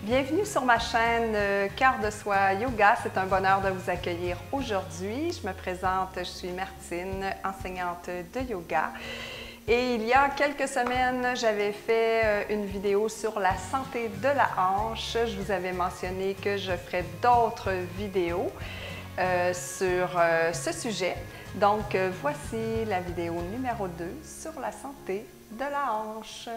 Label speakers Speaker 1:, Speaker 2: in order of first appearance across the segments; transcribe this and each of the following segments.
Speaker 1: Bienvenue sur ma chaîne Cœur de Soi Yoga. C'est un bonheur de vous accueillir aujourd'hui. Je me présente, je suis Martine, enseignante de yoga. Et il y a quelques semaines, j'avais fait une vidéo sur la santé de la hanche. Je vous avais mentionné que je ferais d'autres vidéos sur ce sujet. Donc, voici la vidéo numéro 2 sur la santé de la hanche.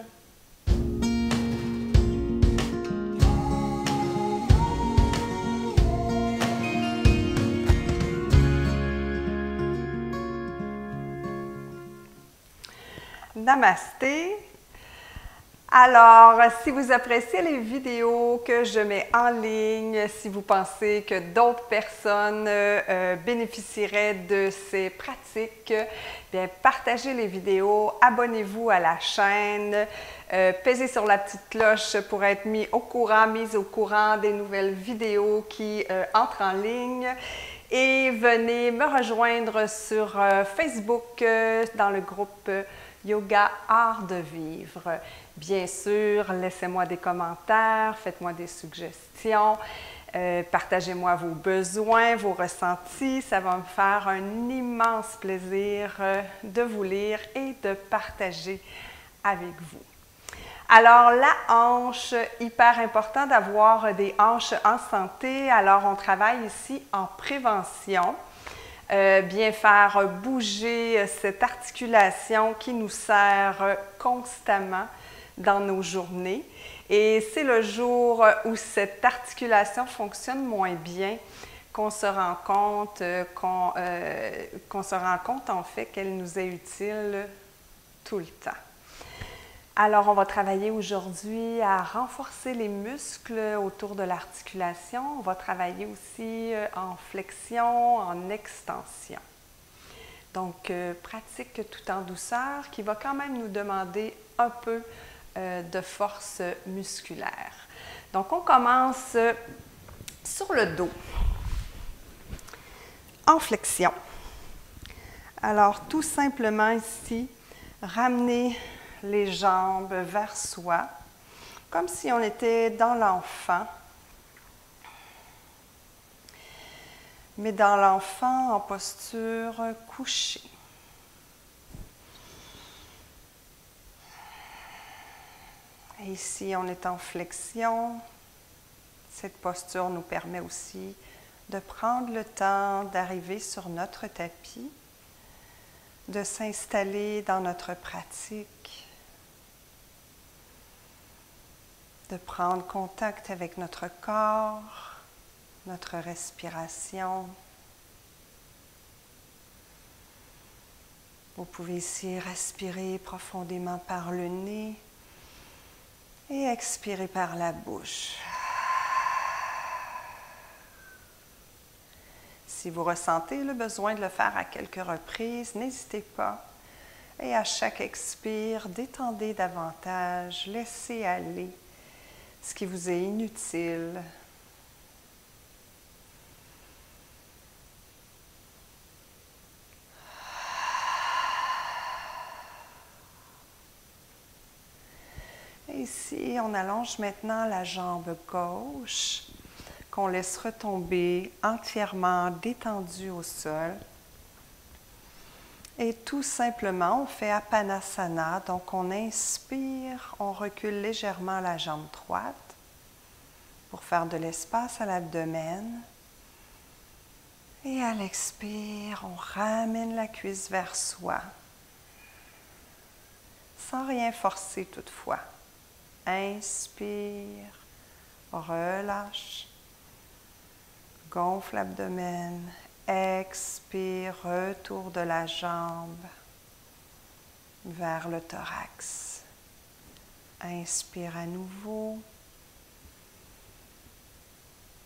Speaker 1: Namasté. Alors, si vous appréciez les vidéos que je mets en ligne, si vous pensez que d'autres personnes bénéficieraient de ces pratiques, bien, partagez les vidéos, abonnez-vous à la chaîne, pesez sur la petite cloche pour être mise au courant des nouvelles vidéos qui entrent en ligne. Et venez me rejoindre sur Facebook dans le groupe Yoga Art de Vivre. Bien sûr, laissez-moi des commentaires, faites-moi des suggestions, partagez-moi vos besoins, vos ressentis. Ça va me faire un immense plaisir de vous lire et de partager avec vous. Alors, la hanche, hyper important d'avoir des hanches en santé. Alors, on travaille ici en prévention. Bien faire bouger cette articulation qui nous sert constamment dans nos journées. Et c'est le jour où cette articulation fonctionne moins bien qu'on se rend compte, en fait qu'elle nous est utile tout le temps. Alors, on va travailler aujourd'hui à renforcer les muscles autour de l'articulation. On va travailler aussi en flexion, en extension. Donc, pratique tout en douceur qui va quand même nous demander un peu de force musculaire. Donc, on commence sur le dos, en flexion. Alors, tout simplement ici, ramener les jambes vers soi, comme si on était dans l'enfant. Mais dans l'enfant en posture couchée. Et ici, on est en flexion. Cette posture nous permet aussi de prendre le temps d'arriver sur notre tapis, de s'installer dans notre pratique, de prendre contact avec notre corps, notre respiration. Vous pouvez ici respirer profondément par le nez et expirer par la bouche. Si vous ressentez le besoin de le faire à quelques reprises, n'hésitez pas. Et à chaque expire, détendez davantage, laissez aller ce qui vous est inutile. Et ici, on allonge maintenant la jambe gauche, qu'on laisse retomber entièrement détendue au sol. Et tout simplement, on fait Apanasana. Donc, on inspire, on recule légèrement la jambe droite pour faire de l'espace à l'abdomen. Et à l'expire, on ramène la cuisse vers soi, sans rien forcer toutefois. Inspire, relâche, gonfle l'abdomen. Expire, retour de la jambe vers le thorax. Inspire à nouveau.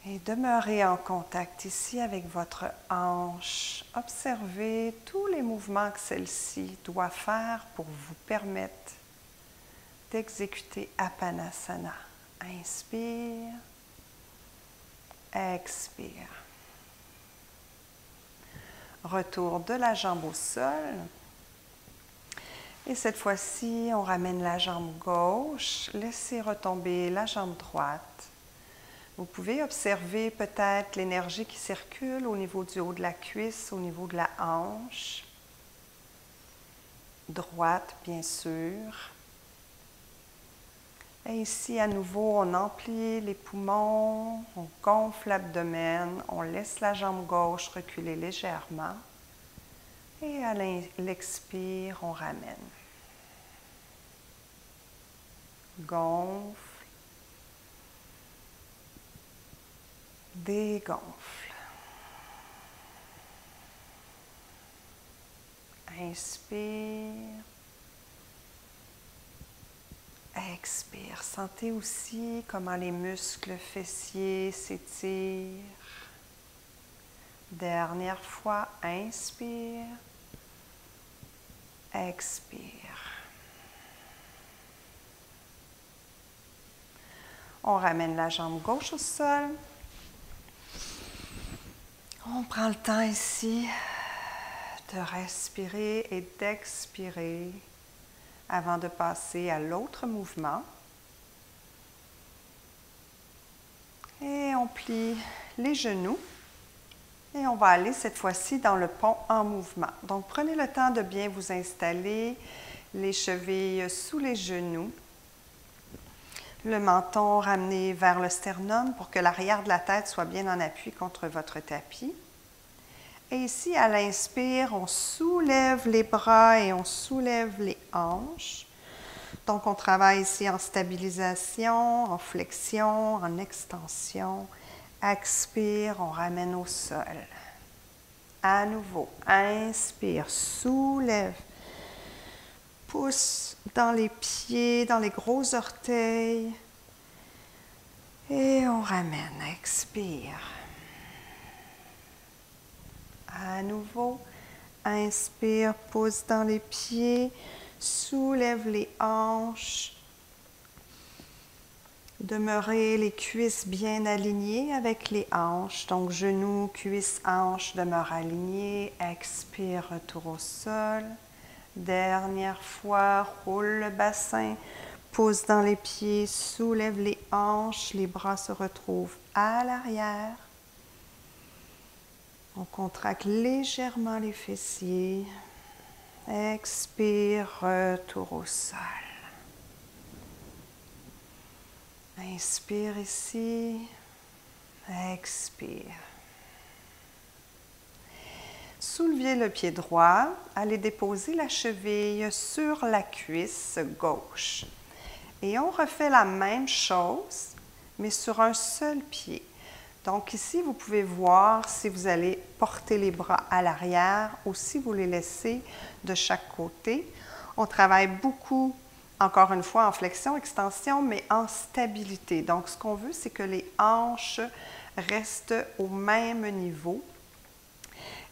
Speaker 1: Et demeurez en contact ici avec votre hanche. Observez tous les mouvements que celle-ci doit faire pour vous permettre d'exécuter Apanasana. Inspire, expire. Retour de la jambe au sol. Et cette fois-ci, on ramène la jambe gauche. Laissez retomber la jambe droite. Vous pouvez observer peut-être l'énergie qui circule au niveau du haut de la cuisse, au niveau de la hanche. Droite, bien sûr. Et ici, à nouveau, on emplit les poumons, on gonfle l'abdomen, on laisse la jambe gauche reculer légèrement. Et à l'expire, on ramène. Gonfle. Dégonfle. Inspire. Expire. Sentez aussi comment les muscles fessiers s'étirent. Dernière fois, inspire. Expire. On ramène la jambe gauche au sol. On prend le temps ici de respirer et d'expirer avant de passer à l'autre mouvement. Et on plie les genoux. Et on va aller cette fois-ci dans le pont en mouvement. Donc, prenez le temps de bien vous installer, les chevilles sous les genoux, le menton ramené vers le sternum pour que l'arrière de la tête soit bien en appui contre votre tapis. Et ici, à l'inspire, on soulève les bras et on soulève les hanches. Donc, on travaille ici en stabilisation, en flexion, en extension. Expire, on ramène au sol. À nouveau, inspire, soulève. Pousse dans les pieds, dans les gros orteils. Et on ramène, expire. À nouveau, inspire, pousse dans les pieds, soulève les hanches. Demeurez les cuisses bien alignées avec les hanches. Donc, genoux, cuisses, hanches demeurent alignés. Expire, retour au sol. Dernière fois, roule le bassin, pousse dans les pieds, soulève les hanches. Les bras se retrouvent à l'arrière. On contracte légèrement les fessiers. Expire, retour au sol. Inspire ici, expire. Soulevez le pied droit, allez déposer la cheville sur la cuisse gauche. Et on refait la même chose, mais sur un seul pied. Donc ici, vous pouvez voir si vous allez porter les bras à l'arrière ou si vous les laissez de chaque côté. On travaille beaucoup, encore une fois, en flexion, extension, mais en stabilité. Donc, ce qu'on veut, c'est que les hanches restent au même niveau.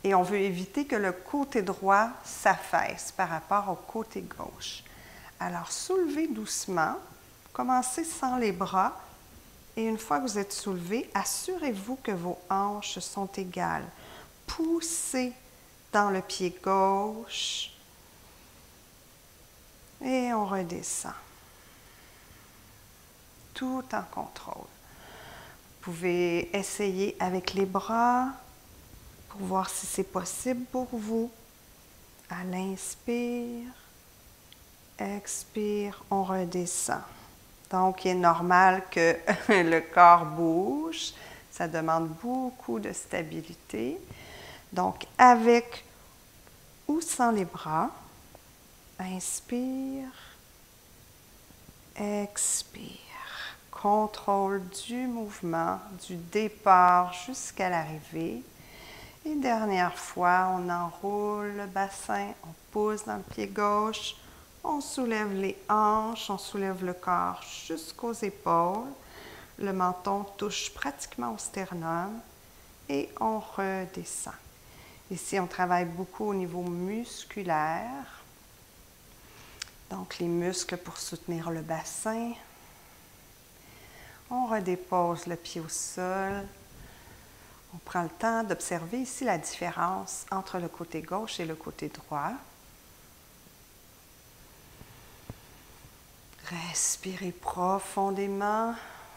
Speaker 1: Et on veut éviter que le côté droit s'affaisse par rapport au côté gauche. Alors, soulevez doucement. Commencez sans les bras. Et une fois que vous êtes soulevé, assurez-vous que vos hanches sont égales. Poussez dans le pied gauche. Et on redescend. Tout en contrôle. Vous pouvez essayer avec les bras pour voir si c'est possible pour vous. À l'inspire, expire, on redescend. Donc, il est normal que le corps bouge. Ça demande beaucoup de stabilité. Donc, avec ou sans les bras, inspire, expire. Contrôle du mouvement, du départ jusqu'à l'arrivée. Et dernière fois, on enroule le bassin, on pousse dans le pied gauche, on soulève les hanches, on soulève le corps jusqu'aux épaules. Le menton touche pratiquement au sternum et on redescend. Ici, on travaille beaucoup au niveau musculaire. Donc, les muscles pour soutenir le bassin. On redépose le pied au sol. On prend le temps d'observer ici la différence entre le côté gauche et le côté droit. Respirez profondément.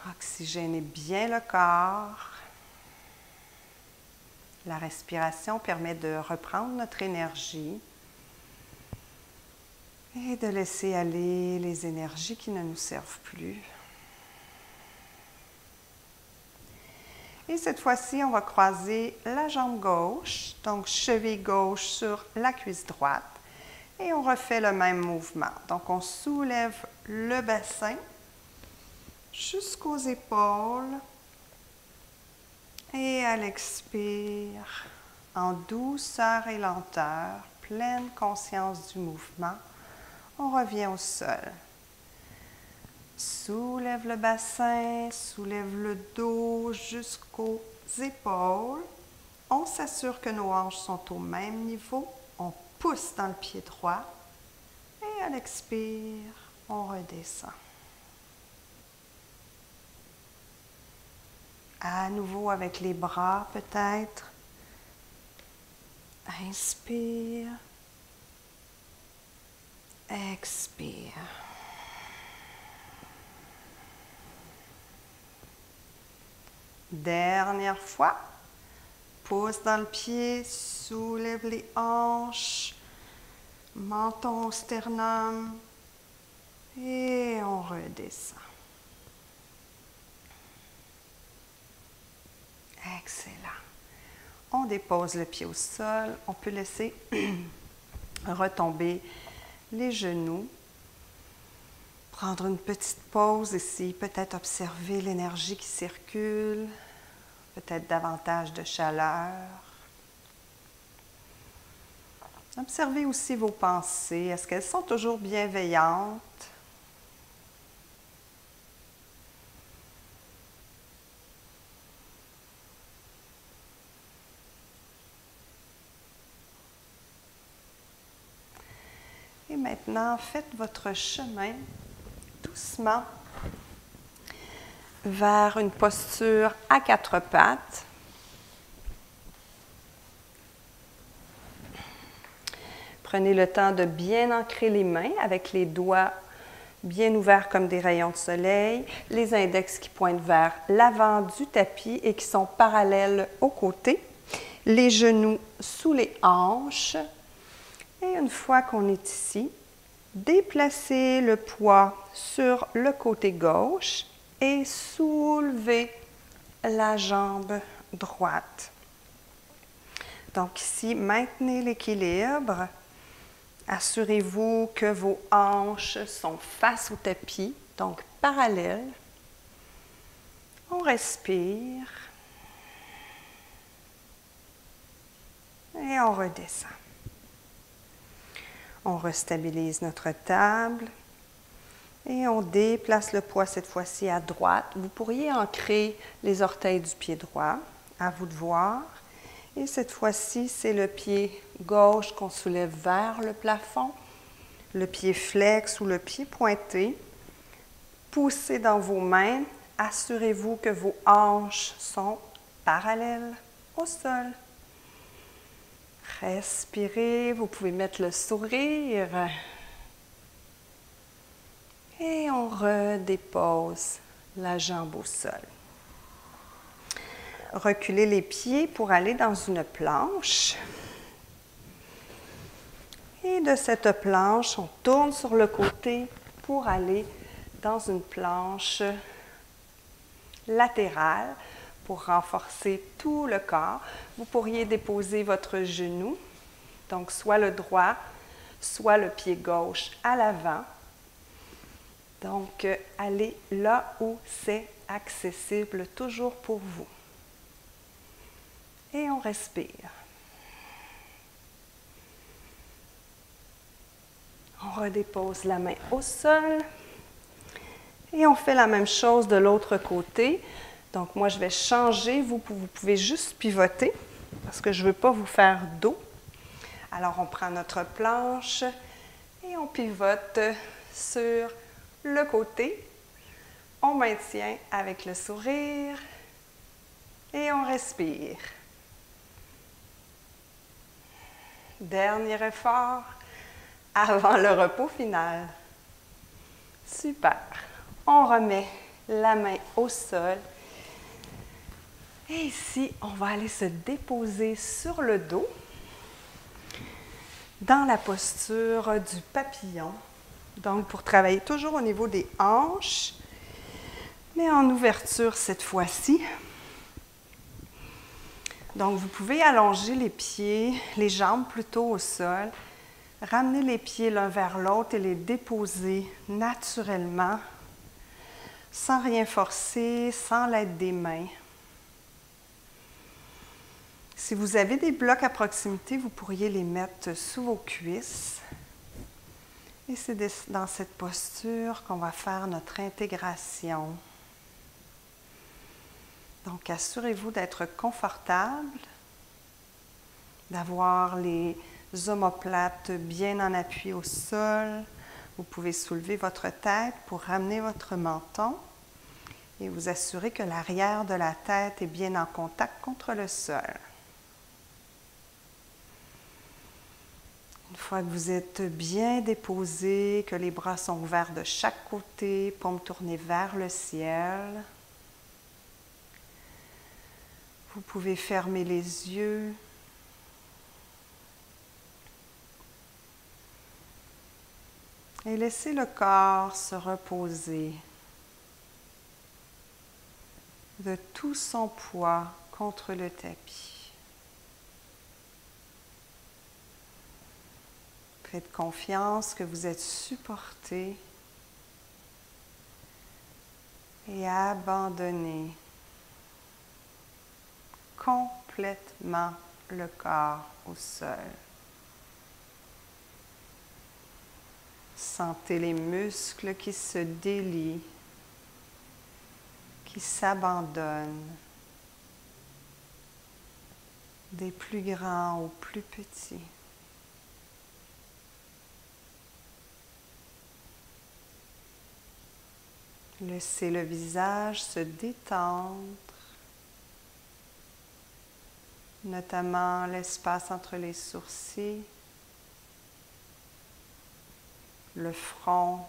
Speaker 1: Oxygénez bien le corps. La respiration permet de reprendre notre énergie et de laisser aller les énergies qui ne nous servent plus. Et cette fois-ci, on va croiser la jambe gauche, donc cheville gauche sur la cuisse droite. Et on refait le même mouvement. Donc, on soulève le bassin jusqu'aux épaules. Et à l'expire, en douceur et lenteur, pleine conscience du mouvement, on revient au sol. Soulève le bassin, soulève le dos jusqu'aux épaules. On s'assure que nos hanches sont au même niveau. On pousse dans le pied droit. Et à l'expire, on redescend. À nouveau avec les bras peut-être. Inspire. Expire. Dernière fois. Pousse dans le pied, soulève les hanches, menton au sternum et on redescend. Excellent. On dépose le pied au sol. On peut laisser retomber les genoux. Prendre une petite pause ici, peut-être observer l'énergie qui circule, peut-être davantage de chaleur. Observez aussi vos pensées. Est-ce qu'elles sont toujours bienveillantes? Et maintenant, faites votre chemin doucement vers une posture à quatre pattes. Prenez le temps de bien ancrer les mains avec les doigts bien ouverts comme des rayons de soleil, les index qui pointent vers l'avant du tapis et qui sont parallèles aux côtés, les genoux sous les hanches. Et une fois qu'on est ici, déplacez le poids sur le côté gauche et soulevez la jambe droite. Donc ici, maintenez l'équilibre. Assurez-vous que vos hanches sont face au tapis, donc parallèles. On respire et on redescend. On restabilise notre table et on déplace le poids cette fois-ci à droite. Vous pourriez ancrer les orteils du pied droit, à vous de voir. Et cette fois-ci, c'est le pied gauche qu'on soulève vers le plafond, le pied flex ou le pied pointé. Poussez dans vos mains. Assurez-vous que vos hanches sont parallèles au sol. Respirez, vous pouvez mettre le sourire. Et on redépose la jambe au sol. Reculez les pieds pour aller dans une planche. Et de cette planche, on tourne sur le côté pour aller dans une planche latérale pour renforcer tout le corps. Vous pourriez déposer votre genou, donc soit le droit, soit le pied gauche à l'avant. Donc, allez là où c'est accessible, toujours pour vous. Et on respire. On redépose la main au sol. Et on fait la même chose de l'autre côté. Donc, moi, je vais changer. Vous pouvez juste pivoter parce que je ne veux pas vous faire dos. Alors, on prend notre planche et on pivote sur le côté. On maintient avec le sourire et on respire. Dernier effort avant le repos final. Super. On remet la main au sol. Et ici, on va aller se déposer sur le dos dans la posture du papillon. Donc, pour travailler toujours au niveau des hanches, mais en ouverture cette fois-ci. Donc, vous pouvez allonger les pieds, les jambes plutôt au sol, ramener les pieds l'un vers l'autre et les déposer naturellement, sans rien forcer, sans l'aide des mains. Si vous avez des blocs à proximité, vous pourriez les mettre sous vos cuisses. Et c'est dans cette posture qu'on va faire notre intégration. Donc, assurez-vous d'être confortable, d'avoir les omoplates bien en appui au sol. Vous pouvez soulever votre tête pour ramener votre menton et vous assurer que l'arrière de la tête est bien en contact contre le sol. Une fois que vous êtes bien déposé, que les bras sont ouverts de chaque côté, paumes tournées vers le ciel, vous pouvez fermer les yeux. Et laisser le corps se reposer de tout son poids contre le tapis. Faites confiance que vous êtes supporté et abandonnez complètement le corps au sol. Sentez les muscles qui se délient, qui s'abandonnent, des plus grands aux plus petits. Laissez le visage se détendre, notamment l'espace entre les sourcils, le front,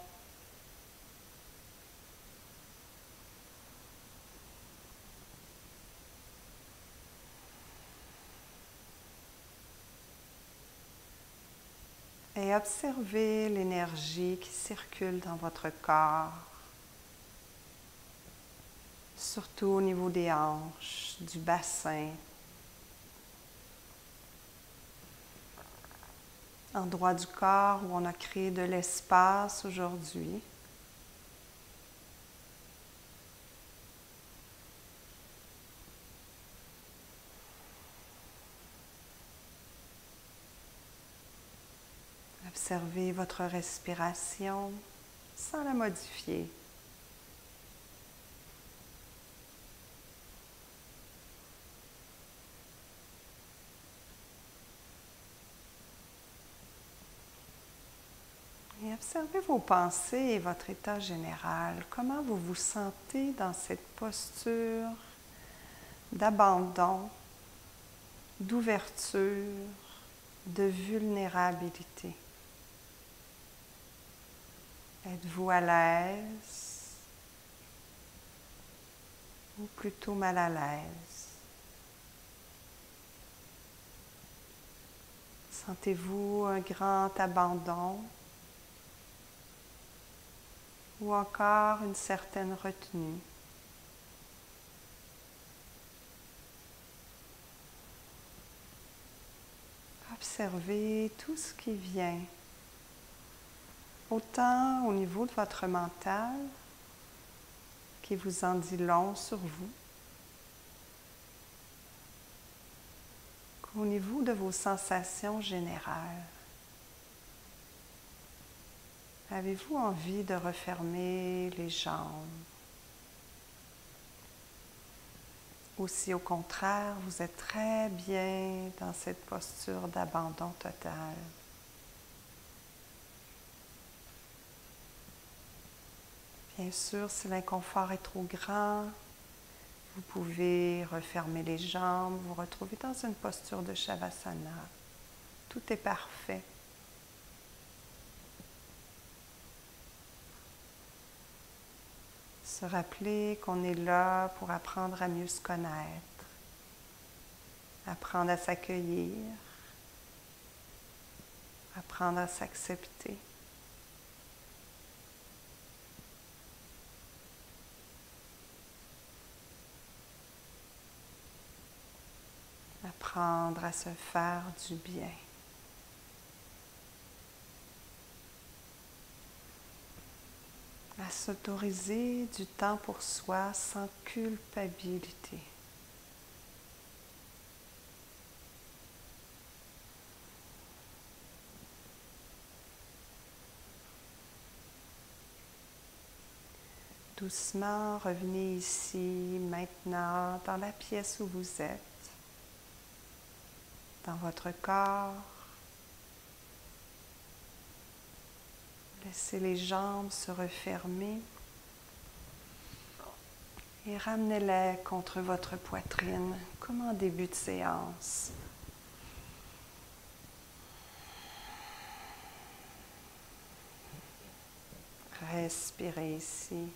Speaker 1: et observez l'énergie qui circule dans votre corps, surtout au niveau des hanches, du bassin, endroit du corps où on a créé de l'espace aujourd'hui. Observez votre respiration sans la modifier. Et observez vos pensées et votre état général. Comment vous vous sentez dans cette posture d'abandon, d'ouverture, de vulnérabilité? Êtes-vous à l'aise ou plutôt mal à l'aise? Sentez-vous un grand abandon ou encore une certaine retenue? Observez tout ce qui vient, autant au niveau de votre mental, qui vous en dit long sur vous, qu'au niveau de vos sensations générales. Avez-vous envie de refermer les jambes? Ou si au contraire, vous êtes très bien dans cette posture d'abandon total? Bien sûr, si l'inconfort est trop grand, vous pouvez refermer les jambes, vous retrouver dans une posture de Shavasana. Tout est parfait. Se rappeler qu'on est là pour apprendre à mieux se connaître, apprendre à s'accueillir, apprendre à s'accepter. Apprendre à se faire du bien. À s'autoriser du temps pour soi sans culpabilité. Doucement, revenez ici, maintenant, dans la pièce où vous êtes, dans votre corps. Laissez les jambes se refermer et ramenez-les contre votre poitrine, comme en début de séance. Respirez ici.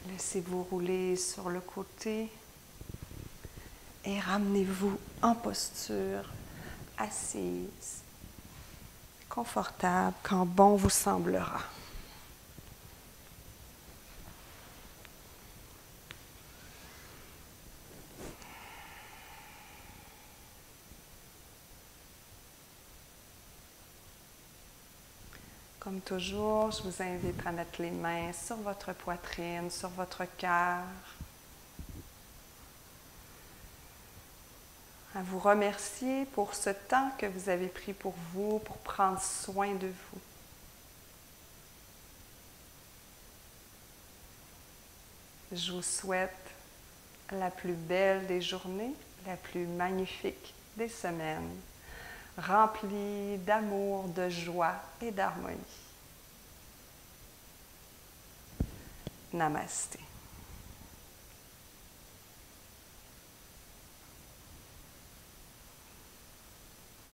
Speaker 1: Laissez-vous rouler sur le côté et ramenez-vous en posture, assise, confortable, quand bon vous semblera. Comme toujours, je vous invite à mettre les mains sur votre poitrine, sur votre cœur, à vous remercier pour ce temps que vous avez pris pour vous, pour prendre soin de vous. Je vous souhaite la plus belle des journées, la plus magnifique des semaines, remplie d'amour, de joie et d'harmonie. Namasté.